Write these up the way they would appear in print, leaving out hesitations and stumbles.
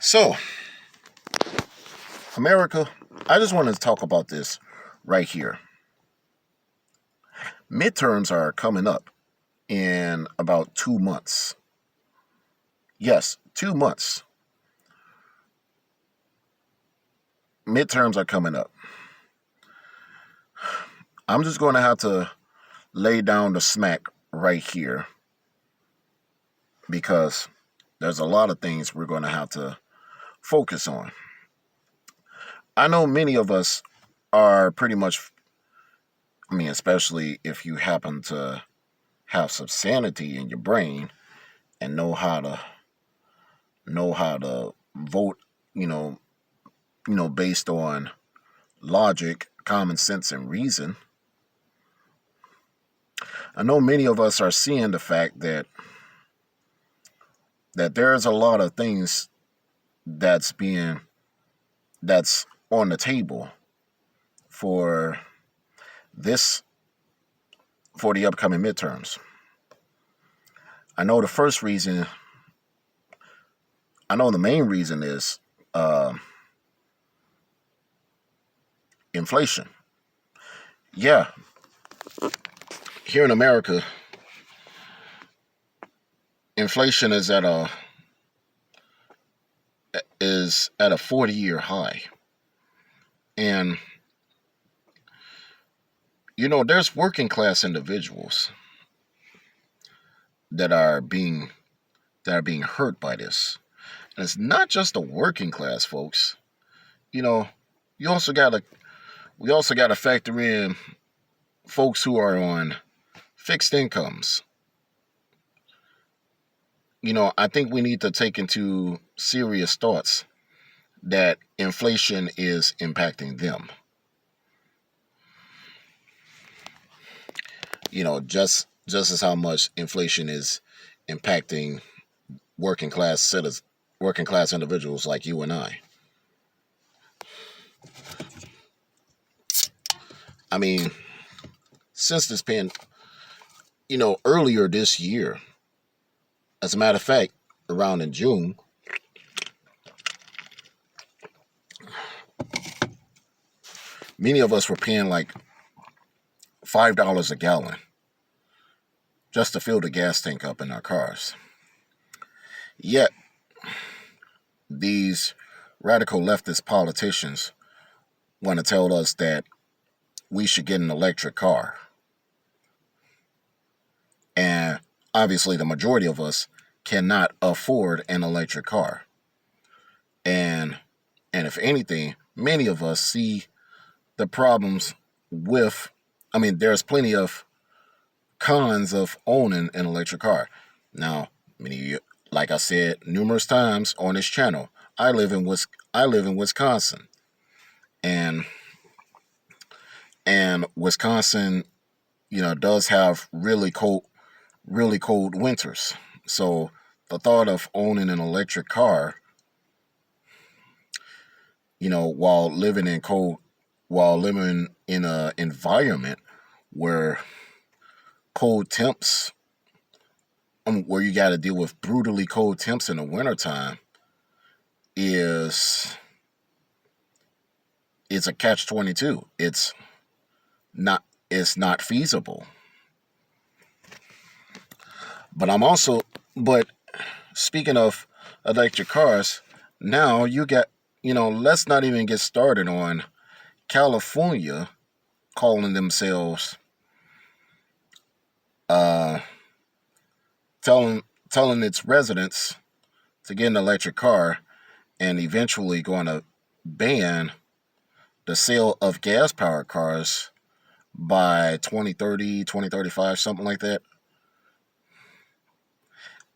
So, America, I just wanted to talk about this right here. Midterms are coming up in about 2 months. Yes, 2 months. Midterms are coming up. I'm just going to have to lay down the smack right here because there's a lot of things we're going to have to focus on. I know many of us are pretty much, especially if you happen to have some sanity in your brain and know how to vote, you know, based on logic, common sense, and reason. I know many of us are seeing the fact that there's a lot of things that's being that's on the table for this for the upcoming midterms. I know the first reason. I know the main reason is uh, inflation. Yeah, here in America, inflation is at a 40-year high, and there's working class individuals that are being that are being hurt by this. And it's not just the working class folks. You know, you also gotta we also gotta factor in folks who are on fixed incomes. I think we need to take into serious thoughts that inflation is impacting them. Just as how much inflation is impacting working class citizens, working class individuals like you and I. I mean, since this earlier this year, as a matter of fact, around in June, many of us were paying like $5 a gallon just to fill the gas tank up in our cars. Yet, these radical leftist politicians want to tell us that we should get an electric car. And obviously, the majority of us cannot afford an electric car. And if anything, many of us see the problems with, there's plenty of cons of owning an electric car. Now, like I said numerous times on this channel, I live in Wisconsin, and Wisconsin, does have really cold winters. So the thought of owning an electric car, while living in an environment where cold temps, where you got to deal with brutally cold temps in the wintertime, is it's a catch-22. It's not feasible. But speaking of electric cars, now you got, let's not even get started on California calling themselves, uh, telling its residents to get an electric car and eventually going to ban the sale of gas powered cars by 2030, 2035, something like that.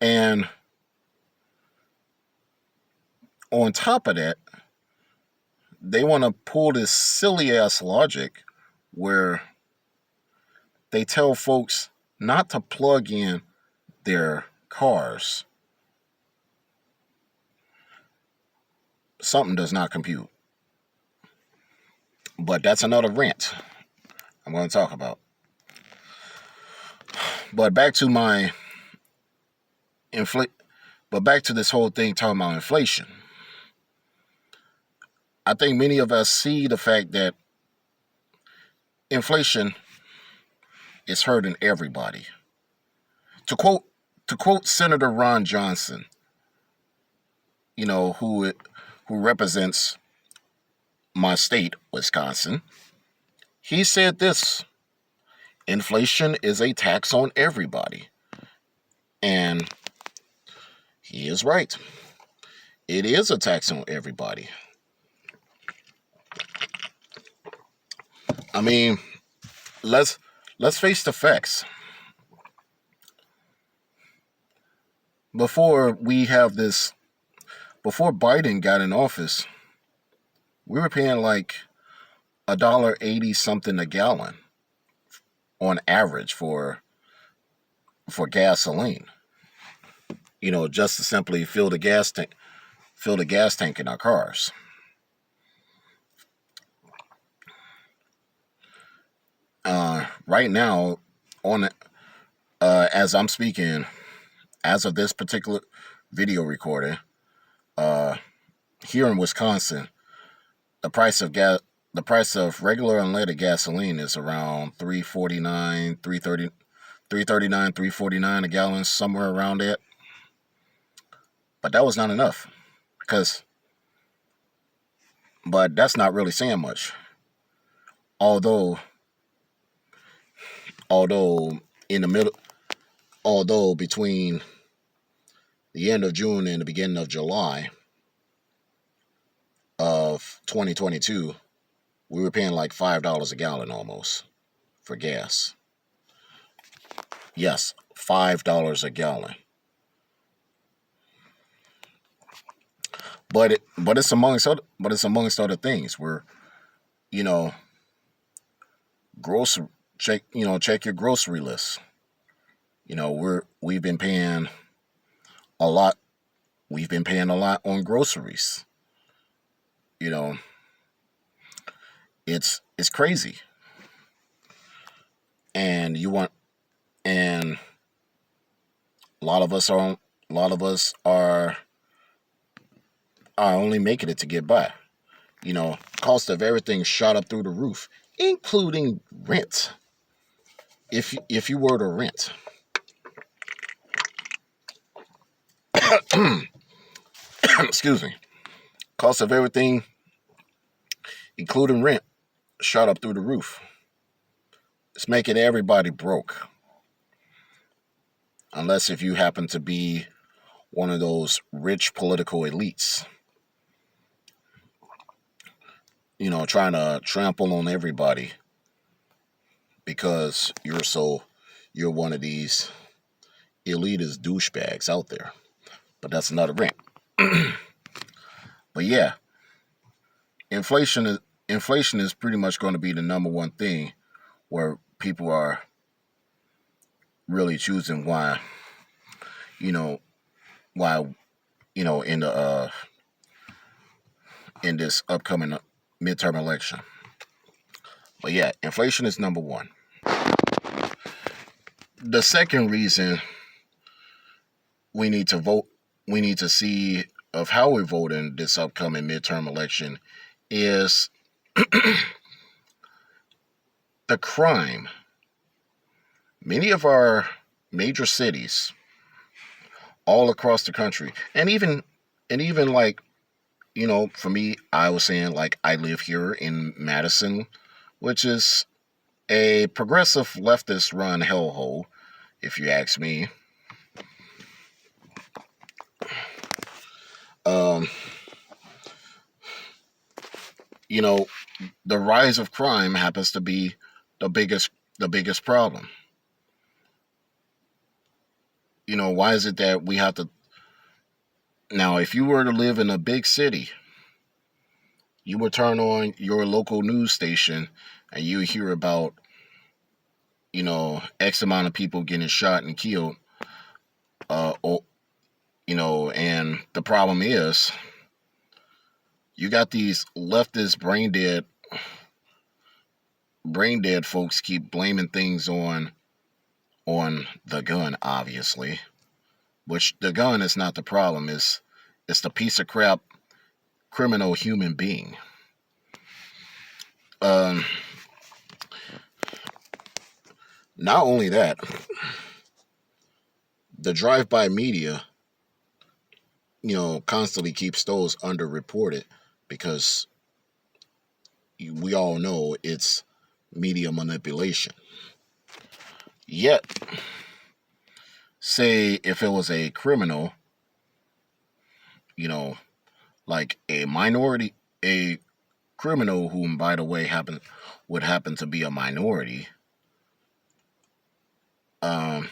And on top of that, they want to pull this silly ass logic where they tell folks not to plug in their cars. Something does not compute. But that's another rant I'm going to talk about. But back to my infl- but back to this whole thing talking about inflation. I think many of us see the fact that inflation is hurting everybody. To quote to quote Senator Ron Johnson, you know, who represents my state, Wisconsin, he said this: inflation is a tax on everybody. And he is right. It is a tax on everybody. I mean, let's let's face the facts. Before we have this, before Biden got in office, we were paying like $1.80 something a gallon on average for gasoline. You know, just to simply fill the gas tank in our cars. Right now, on as I'm speaking, as of this particular video recording, uh, here in Wisconsin, the price of gas, the price of regular unleaded gasoline is around 3.49, 3.30, 3.39, 3.49 a gallon, somewhere around that. But that was not enough because, but that's not really saying much. Although, although in the middle, although between the end of June and the beginning of July of 2022, we were paying like $5 a gallon almost for gas. Yes, $5 a gallon. But it's amongst other things. We're, you know, grocery check check your grocery list. You know, we've been paying a lot. We've been paying a lot on groceries. You know, it's crazy. And you want and a lot of us are only making it to get by. You know, cost of everything shot up through the roof, including rent. If you were to rent, excuse me, cost of everything, including rent, shot up through the roof. It's making everybody broke, unless if you happen to be one of those rich political elites, you know, trying to trample on everybody because you're one of these elitist douchebags out there. But that's another rant. But yeah, inflation is pretty much going to be the number one thing where people are really choosing you know, why, in the in this upcoming midterm election. But yeah, inflation is number one. The second reason we need to vote, we need to see of how we vote in this upcoming midterm election is the crime. Many of our major cities all across the country, and even like, for me, I was saying, like, I live here in Madison, which is a progressive leftist run hellhole, if you ask me. Um, you know, the rise of crime happens to be the biggest problem. Why is it that we have to now, if you were to live in a big city, you would turn on your local news station and you hear about, X amount of people getting shot and killed. Or, and the problem is you got these leftist brain dead folks keep blaming things on the gun, obviously, which the gun is not the problem. It's the piece of crap criminal human being. Um, Not only that, the drive-by media, constantly keeps those underreported because we all know it's media manipulation. Yet, say if it was a criminal, you know, like a minority, a criminal whom, by the way, would happen to be a minority, um,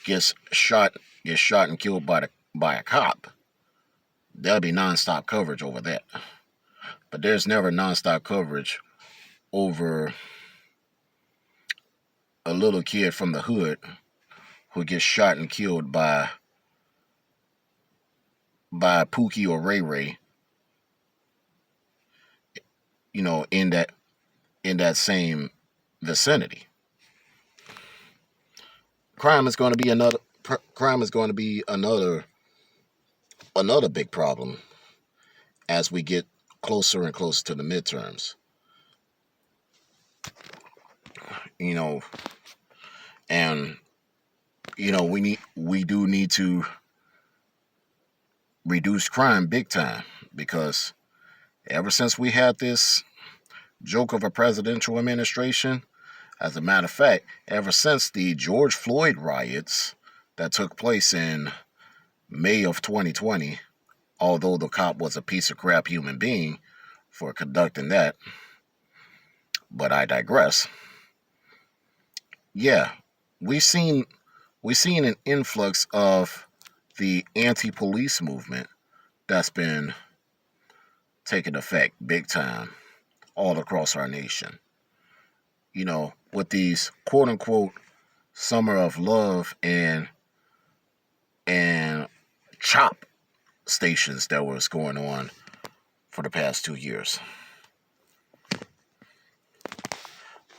gets shot and killed by a cop, there'll be nonstop coverage over that. But there's never nonstop coverage over a little kid from the hood who gets shot and killed by Pookie or Ray Ray, in that same vicinity. Crime is going to be another big problem as we get closer and closer to the midterms. You know, and we do need to reduce crime big time because ever since we had this joke of a presidential administration, as a matter of fact, ever since the George Floyd riots that took place in May of 2020, although the cop was a piece of crap human being for conducting that, but I digress. Yeah, we've seen an influx of the anti-police movement that's been taking effect big time all across our nation. With these quote unquote summer of love and chop stations that was going on for the past 2 years.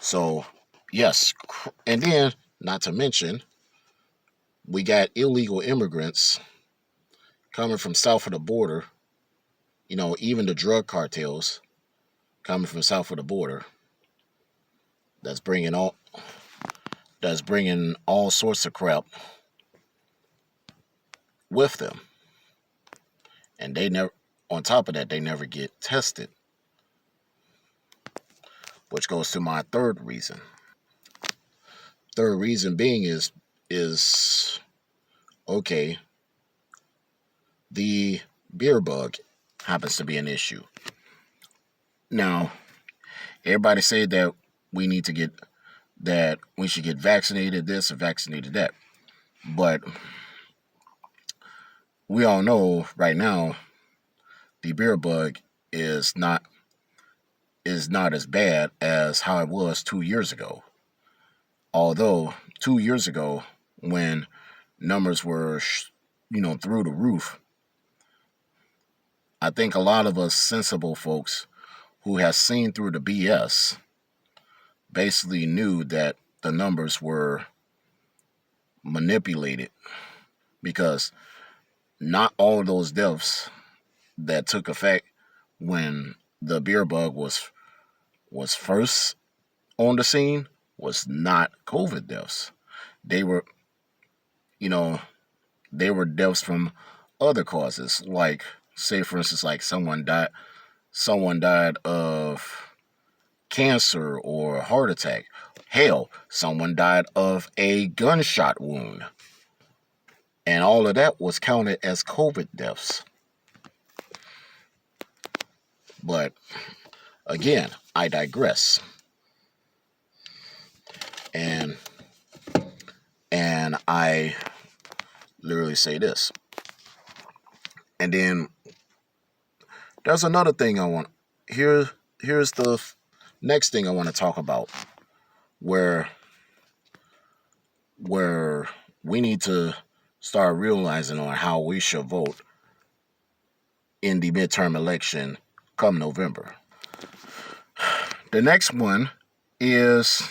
So, yes, and then not to mention, we got illegal immigrants coming from south of the border. Even the drug cartels coming from south of the border. That's bringing all sorts of crap with them, and they never. On top of that, they never get tested, which goes to my third reason. Third reason being is okay. The beer bug happens to be an issue. Now, everybody say that we should get vaccinated this or vaccinated that. But we all know right now the beer bug is not as bad as how it was 2 years ago. Although 2 years ago, when numbers were through the roof, I think a lot of us sensible folks who has seen through the BS basically knew that the numbers were manipulated because not all of those deaths that took effect when the beer bug was first on the scene was not COVID deaths. They were, you know, they were deaths from other causes, like say for instance, like someone died of cancer or a heart attack. Hell, someone died of a gunshot wound. And all of that was counted as COVID deaths. But again, I digress. And I literally say this. And then there's another thing I want. Here's the next thing I want to talk about, where we need to start realizing on how we should vote in the midterm election come November. The next one is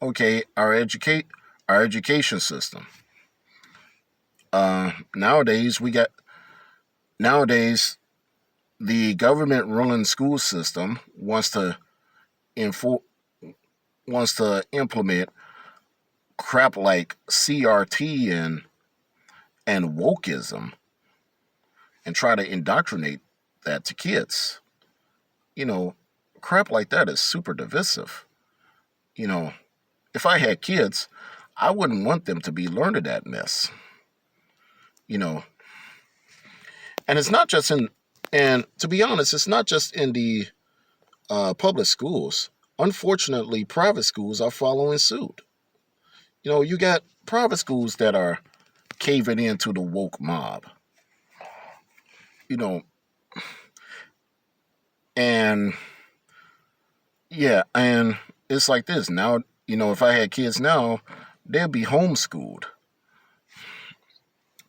okay, our education system. Nowadays the government running school system info- wants to implement crap like CRT and wokeism and try to indoctrinate that to kids. You know, crap like that is super divisive. You know, if I had kids, I wouldn't want them to be learning that mess. You know, and it's not just in, and to be honest, it's not just in the public schools. Unfortunately, private schools are following suit. You know, you got private schools that are caving into the woke mob. You know, and yeah, and it's like this now. You know, if I had kids now, they'll be homeschooled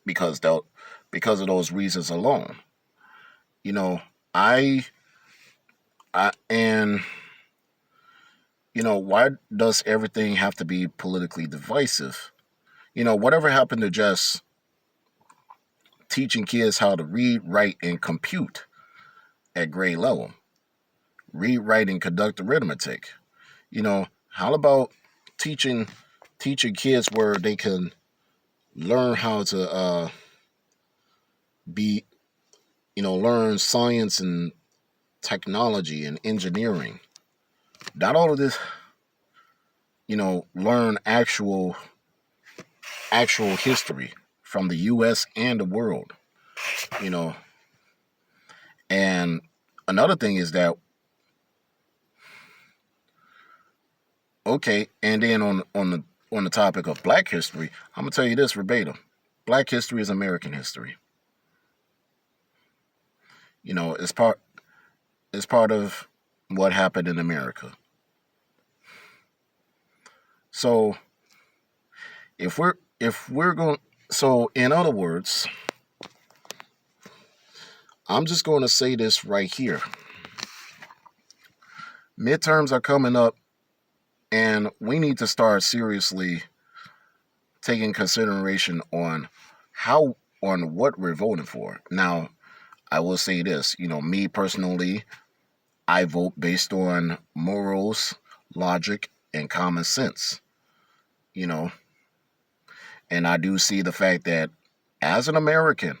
because they'll because of those reasons alone. You know, I and you know, why does everything have to be politically divisive? You know, whatever happened to just teaching kids how to read, write, and compute at grade level? Read, write, and conduct arithmetic. You know, how about teaching teaching kids where they can learn how to be, learn science and technology and engineering. Not all of this, learn actual history from the U.S. and the world. You know, and another thing is that okay, and then on the topic of Black history, I'm gonna tell you this verbatim: Black history is American history. You know, it's part of what happened in America. So if we're going, so in other words, I'm just going to say this right here: midterms are coming up, and we need to start seriously taking consideration on what we're voting for. Now, I will say this: me personally, I vote based on morals, logic, and common sense. You know, and I do see the fact that as an American,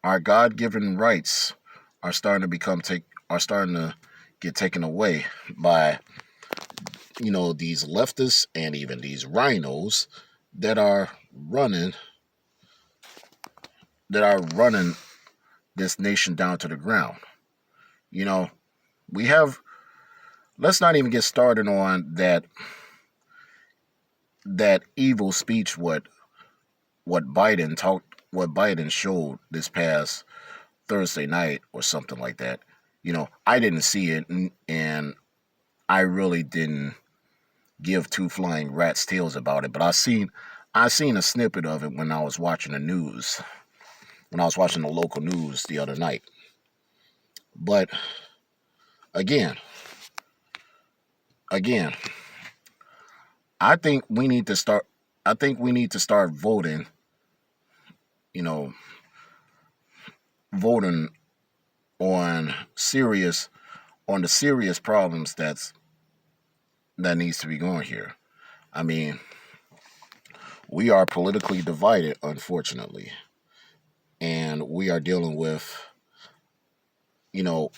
our God-given rights are starting to get taken away by these leftists and even these rhinos that are running that are running this nation down to the ground. You know, we have let's not even get started on that evil speech what Biden showed this past Thursday night or something like that. I didn't see it, and I really didn't give two flying rats tails about it. But I seen a snippet of it when I was watching the news, when I was watching the local news the other night. But again, again, I think we need to start. I think we need to start voting. You know, voting on serious on the serious problems that needs to be going here. I mean, we are politically divided, unfortunately, and we are dealing with, and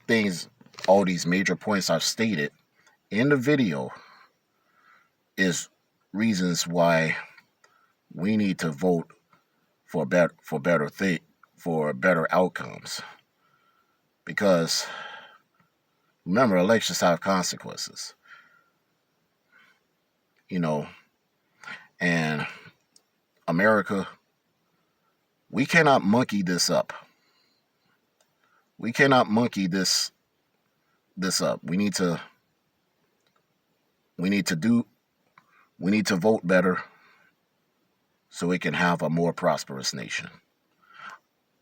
things, all these major points I've stated in the video is reasons why we need to vote for better outcomes. Because remember, elections have consequences. You know, and America, we cannot monkey this up. We cannot monkey this up. We need to do we need to vote better so we can have a more prosperous nation.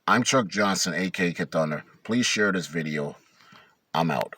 I'm Chuck Johnson, a.k.a. Thunder. Please share this video. I'm out.